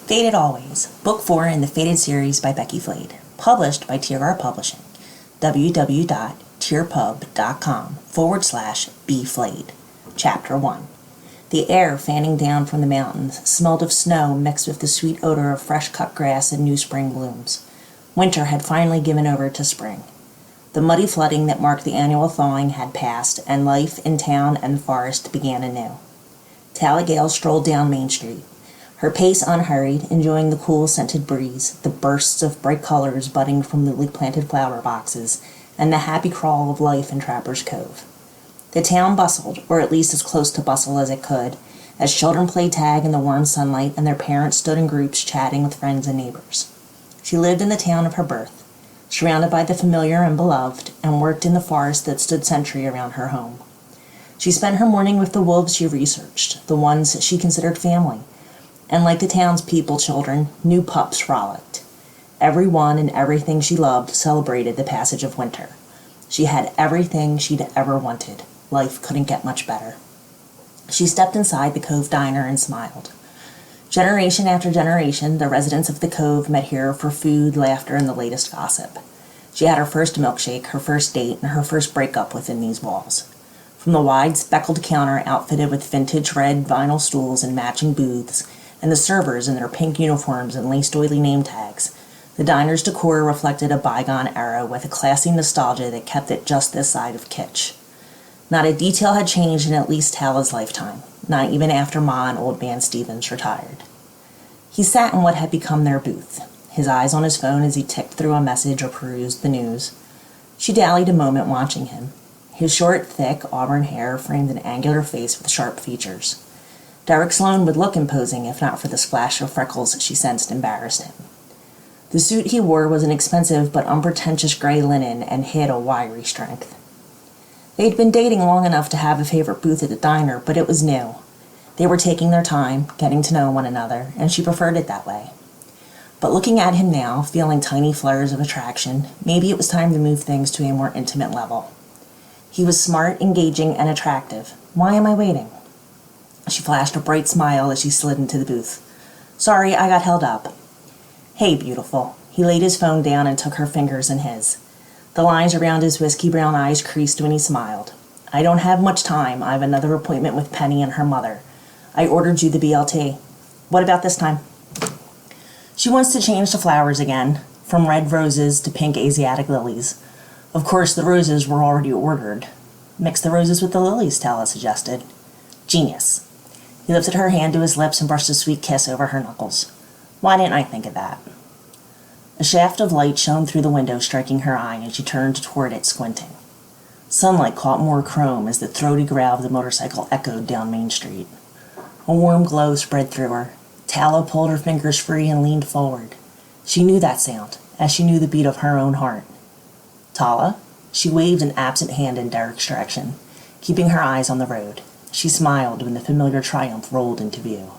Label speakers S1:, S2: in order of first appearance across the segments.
S1: Faded Always, Book 4 in the Faded series by Becky Flade, published by Tirgearr Publishing, www.tirpub.com/bflade, Chapter 1. The air fanning down from the mountains smelled of snow mixed with the sweet odor of fresh-cut grass and new spring blooms. Winter had finally given over to spring. The muddy flooding that marked the annual thawing had passed, and life in town and forest began anew. Tala Gale strolled down Main Street, her pace unhurried, enjoying the cool, scented breeze, the bursts of bright colors budding from newly planted flower boxes, and the happy crawl of life in Trapper's Cove. The town bustled, or at least as close to bustle as it could, as children played tag in the warm sunlight and their parents stood in groups chatting with friends and neighbors. She lived in the town of her birth, surrounded by the familiar and beloved, and worked in the forest that stood sentry around her home. She spent her morning with the wolves she researched, the ones she considered family, and like the townspeople children, new pups frolicked. Every one and everything she loved celebrated the passage of winter. She had everything she'd ever wanted. Life couldn't get much better. She stepped inside the Cove Diner and smiled. Generation after generation, the residents of the Cove met here for food, laughter, and the latest gossip. She had her first milkshake, her first date, and her first breakup within these walls. From the wide, speckled counter outfitted with vintage red vinyl stools and matching booths, and the servers in their pink uniforms and laced oily name tags, the diner's decor reflected a bygone era with a classy nostalgia that kept it just this side of kitsch. Not a detail had changed in at least Tala's lifetime, not even after Ma and Old Man Stevens retired. He sat in what had become their booth, his eyes on his phone as he ticked through a message or perused the news. She dallied a moment watching him. His short, thick, auburn hair framed an angular face with sharp features. Derek Sloane would look imposing if not for the splash of freckles she sensed embarrassed him. The suit he wore was an expensive but unpretentious gray linen and hid a wiry strength. They'd been dating long enough to have a favorite booth at the diner, but it was new. They were taking their time, getting to know one another, and she preferred it that way. But looking at him now, feeling tiny flares of attraction, maybe it was time to move things to a more intimate level. He was smart, engaging, and attractive. Why am I waiting? She flashed a bright smile as she slid into the booth. Sorry, I got held up. Hey, beautiful. He laid his phone down and took her fingers in his. The lines around his whiskey brown eyes creased when he smiled. I don't have much time. I have another appointment with Penny and her mother. I ordered you the BLT. What about this time? She wants to change the flowers again, from red roses to pink Asiatic lilies. Of course, the roses were already ordered. Mix the roses with the lilies, Tala suggested. Genius. He lifted her hand to his lips and brushed a sweet kiss over her knuckles. Why didn't I think of that? A shaft of light shone through the window, striking her eye, and she turned toward it, squinting. Sunlight caught more chrome as the throaty growl of the motorcycle echoed down Main Street. A warm glow spread through her. Tala pulled her fingers free and leaned forward. She knew that sound, as she knew the beat of her own heart. Tala? She waved an absent hand in Derek's direction, keeping her eyes on the road. She smiled when the familiar Triumph rolled into view.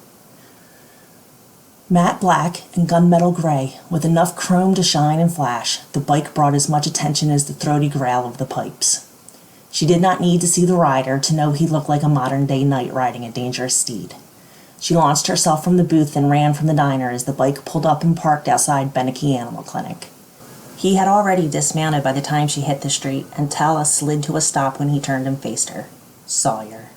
S1: Matte black and gunmetal gray, with enough chrome to shine and flash, the bike brought as much attention as the throaty growl of the pipes. She did not need to see the rider to know he looked like a modern-day knight riding a dangerous steed. She launched herself from the booth and ran from the diner as the bike pulled up and parked outside Beneke Animal Clinic. He had already dismounted by the time she hit the street, and Tala slid to a stop when he turned and faced her. Sawyer.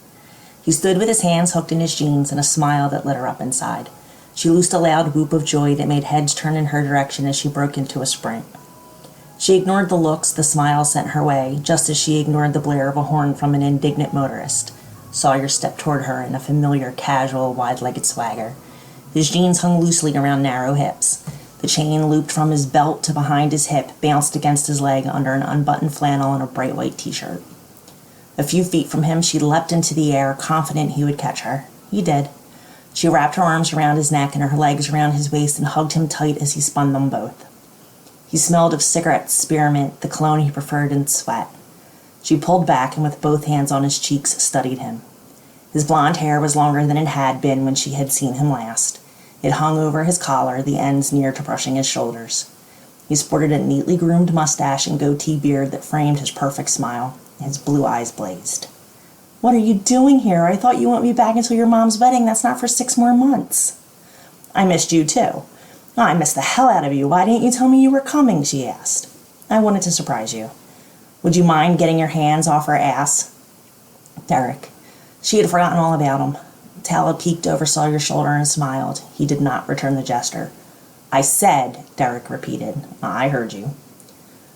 S1: He stood with his hands hooked in his jeans and a smile that lit her up inside. She loosed a loud whoop of joy that made heads turn in her direction as she broke into a sprint. She ignored the looks the smile sent her way, just as she ignored the blare of a horn from an indignant motorist. Sawyer stepped toward her in a familiar, casual, wide-legged swagger. His jeans hung loosely around narrow hips. The chain looped from his belt to behind his hip, bounced against his leg under an unbuttoned flannel and a bright white t-shirt. A few feet from him, she leapt into the air, confident he would catch her. He did. She wrapped her arms around his neck and her legs around his waist and hugged him tight as he spun them both. He smelled of cigarettes, spearmint, the cologne he preferred, and sweat. She pulled back and with both hands on his cheeks studied him. His blonde hair was longer than it had been when she had seen him last. It hung over his collar, the ends near to brushing his shoulders. He sported a neatly groomed mustache and goatee beard that framed his perfect smile. His blue eyes blazed. What are you doing here? I thought you wouldn't be back until your mom's wedding. That's not for 6 more months. I missed you too. Oh, I missed the hell out of you. Why didn't you tell me you were coming? She asked. I wanted to surprise you. Would you mind getting your hands off her ass? Derek. She had forgotten all about him. Tala peeked over Sawyer's shoulder and smiled. He did not return the gesture. I said, Derek repeated. I heard you.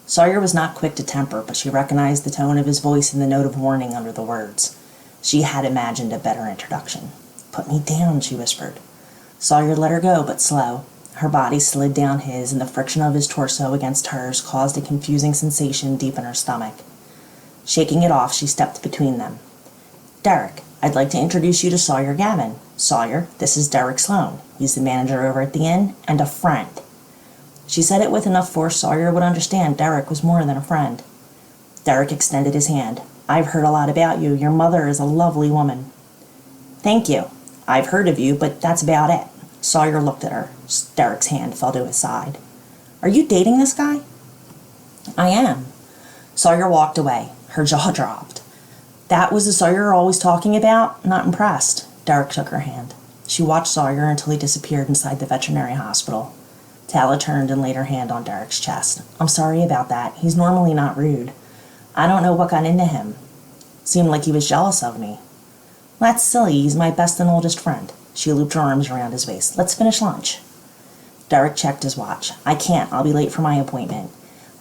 S1: Sawyer was not quick to temper, but she recognized the tone of his voice and the note of warning under the words. She had imagined a better introduction. Put me down, she whispered. Sawyer let her go, but slow. Her body slid down his, and the friction of his torso against hers caused a confusing sensation deep in her stomach. Shaking it off, she stepped between them. Derek, I'd like to introduce you to Sawyer Gavin. Sawyer, this is Derek Sloan. He's the manager over at the inn, and a friend. She said it with enough force Sawyer would understand Derek was more than a friend. Derek extended his hand. I've heard a lot about you. Your mother is a lovely woman. Thank you. I've heard of you, but that's about it. Sawyer looked at her. Derek's hand fell to his side. Are you dating this guy? I am. Sawyer walked away. Her jaw dropped. That was the Sawyer you're always talking about? Not impressed. Derek took her hand. She watched Sawyer until he disappeared inside the veterinary hospital. Tala turned and laid her hand on Derek's chest. I'm sorry about that. He's normally not rude. I don't know what got into him. Seemed like he was jealous of me. That's silly. He's my best and oldest friend. She looped her arms around his waist. Let's finish lunch. Derek checked his watch. I can't. I'll be late for my appointment.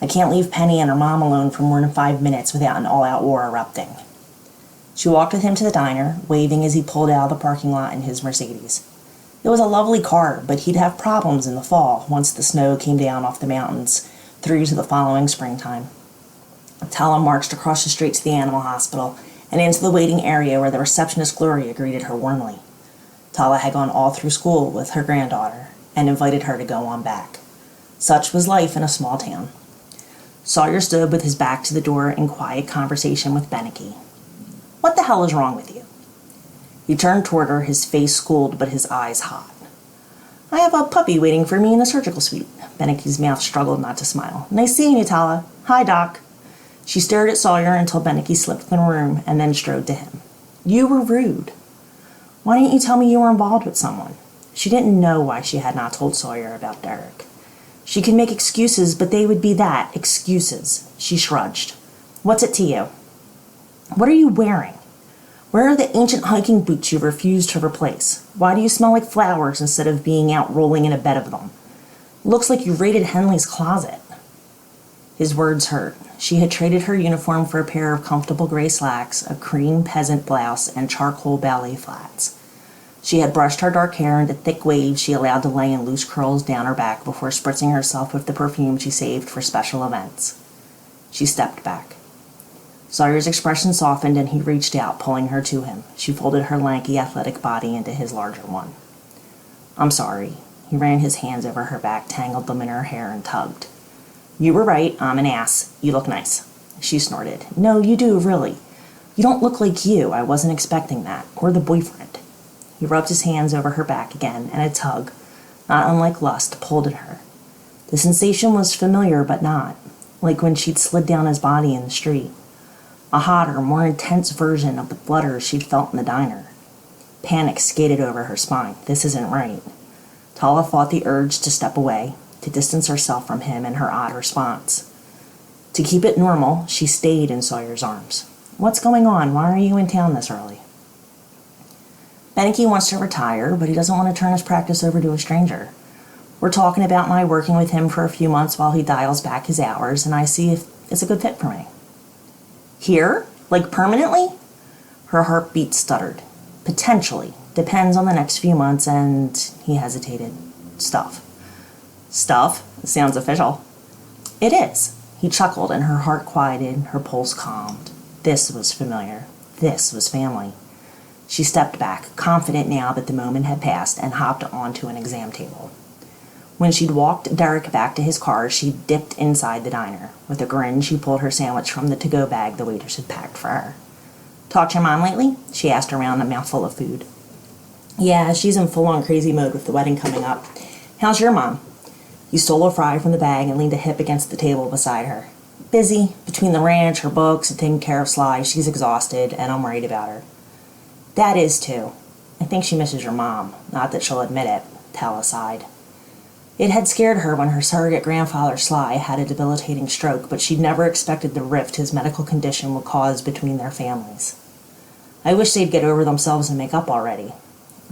S1: I can't leave Penny and her mom alone for more than 5 minutes without an all-out war erupting. She walked with him to the diner, waving as he pulled out of the parking lot in his Mercedes. It was a lovely car, but he'd have problems in the fall once the snow came down off the mountains through to the following springtime. Tala marched across the street to the animal hospital and into the waiting area where the receptionist Gloria greeted her warmly. Tala had gone all through school with her granddaughter and invited her to go on back. Such was life in a small town. Sawyer stood with his back to the door in quiet conversation with Becky. What the hell is wrong with you? He turned toward her, his face schooled but his eyes hot. I have a puppy waiting for me in the surgical suite. Becky's mouth struggled not to smile. Nice seeing you, Tala. Hi, Doc. She stared at Sawyer until Becky slipped from the room and then strode to him. You were rude. Why didn't you tell me you were involved with someone? She didn't know why she had not told Sawyer about Derek. She could make excuses, but they would be that, excuses. She shrugged. What's it to you? What are you wearing? Where are the ancient hiking boots you refused to replace? Why do you smell like flowers instead of being out rolling in a bed of them? Looks like you raided Henley's closet. His words hurt. She had traded her uniform for a pair of comfortable gray slacks, a cream peasant blouse, and charcoal ballet flats. She had brushed her dark hair into thick waves she allowed to lay in loose curls down her back before spritzing herself with the perfume she saved for special events. She stepped back. Sawyer's expression softened and he reached out, pulling her to him. She folded her lanky, athletic body into his larger one. I'm sorry. He ran his hands over her back, tangled them in her hair, and tugged. You were right. I'm an ass. You look nice. She snorted. No, you do, really. You don't look like you. I wasn't expecting that. Or the boyfriend. He rubbed his hands over her back again, and a tug, not unlike lust, pulled at her. The sensation was familiar, but not, like when she'd slid down his body in the street. A hotter, more intense version of the flutter she'd felt in the diner. Panic skated over her spine. This isn't right. Tala fought the urge to step away, to distance herself from him and her odd response. To keep it normal, she stayed in Sawyer's arms. What's going on? Why are you in town this early? Becky wants to retire, but he doesn't want to turn his practice over to a stranger. We're talking about my working with him for a few months while he dials back his hours, and I see if it's a good fit for me. Here? Like permanently? Her heartbeat stuttered. Potentially. Depends on the next few months, and he hesitated. Stuff. Stuff? Sounds official. It is. He chuckled, and her heart quieted, her pulse calmed. This was familiar. This was family. She stepped back, confident now that the moment had passed, and hopped onto an exam table. When she'd walked Derek back to his car, she dipped inside the diner. With a grin, she pulled her sandwich from the to-go bag the waiters had packed for her. Talked to your mom lately? She asked around a mouthful of food. Yeah, she's in full-on crazy mode with the wedding coming up. How's your mom? He stole a fry from the bag and leaned a hip against the table beside her. Busy. Between the ranch, her books, and taking care of Sly, she's exhausted, and I'm worried about her. Dad is, too. I think she misses your mom. Not that she'll admit it. Tala sighed. It had scared her when her surrogate grandfather Sly had a debilitating stroke, but she'd never expected the rift his medical condition would cause between their families. I wish they'd get over themselves and make up already.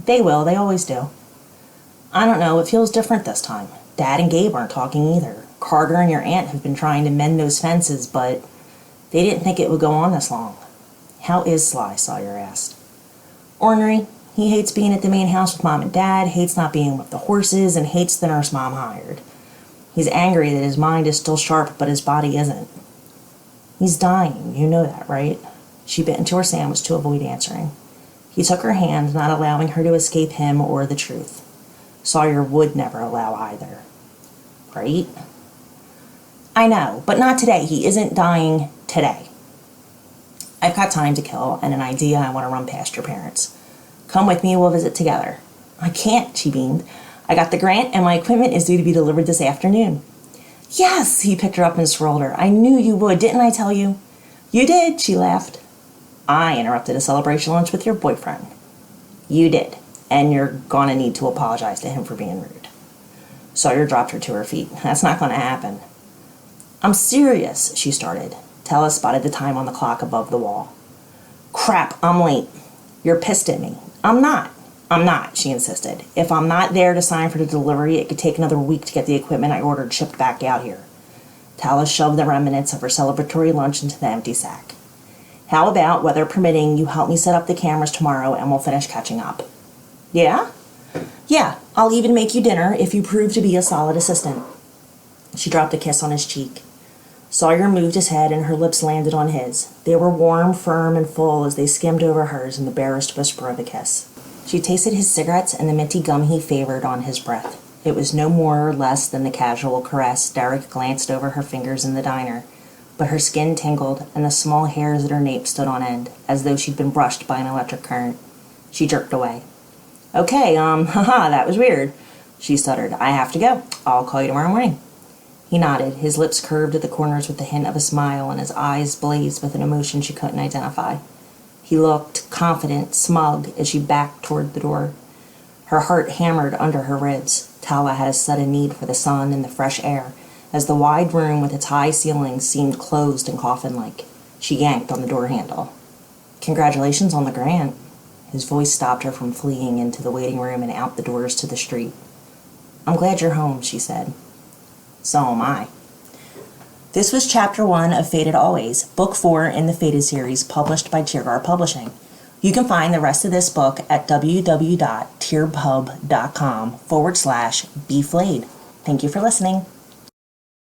S1: They will, they always do. I don't know, it feels different this time. Dad and Gabe aren't talking either. Carter and your aunt have been trying to mend those fences, but they didn't think it would go on this long. How is Sly? Sawyer asked. Ornery. He hates being at the main house with Mom and Dad, hates not being with the horses, and hates the nurse Mom hired. He's angry that his mind is still sharp, but his body isn't. He's dying, you know that, right? She bit into her sandwich to avoid answering. He took her hand, not allowing her to escape him or the truth. Sawyer would never allow either. Right? I know, but not today. He isn't dying today. I've got time to kill and an idea I want to run past your parents. Come with me, we'll visit together. I can't, she beamed. I got the grant and my equipment is due to be delivered this afternoon. Yes, he picked her up and swirled her. I knew you would, didn't I tell you? You did, she laughed. I interrupted a celebration lunch with your boyfriend. You did, and you're gonna need to apologize to him for being rude. Sawyer dropped her to her feet. That's not gonna happen. I'm serious, she started. Tella spotted the time on the clock above the wall. Crap, I'm late. You're pissed at me. I'm not, she insisted. If I'm not there to sign for the delivery, it could take another week to get the equipment I ordered shipped back out here. Tala shoved the remnants of her celebratory lunch into the empty sack. How about, weather permitting, you help me set up the cameras tomorrow and we'll finish catching up? Yeah? Yeah, I'll even make you dinner if you prove to be a solid assistant. She dropped a kiss on his cheek. Sawyer moved his head and her lips landed on his. They were warm, firm, and full as they skimmed over hers in the barest whisper of a kiss. She tasted his cigarettes and the minty gum he favored on his breath. It was no more or less than the casual caress Derek glanced over her fingers in the diner, but her skin tingled and the small hairs at her nape stood on end, as though she'd been brushed by an electric current. She jerked away. Okay, that was weird, she stuttered. I have to go. I'll call you tomorrow morning. He nodded, his lips curved at the corners with the hint of a smile and his eyes blazed with an emotion she couldn't identify. He looked confident, smug, as she backed toward the door. Her heart hammered under her ribs. Tala had a sudden need for the sun and the fresh air, as the wide room with its high ceilings seemed closed and coffin-like. She yanked on the door handle. Congratulations on the grant. His voice stopped her from fleeing into the waiting room and out the doors to the street. I'm glad you're home, she said. So am I. This was Chapter 1 of Fated Always, Book 4 in the Fated series, published by Tirgearr Publishing. You can find the rest of this book at www.tirpub.com/Becky Flade. Thank you for listening.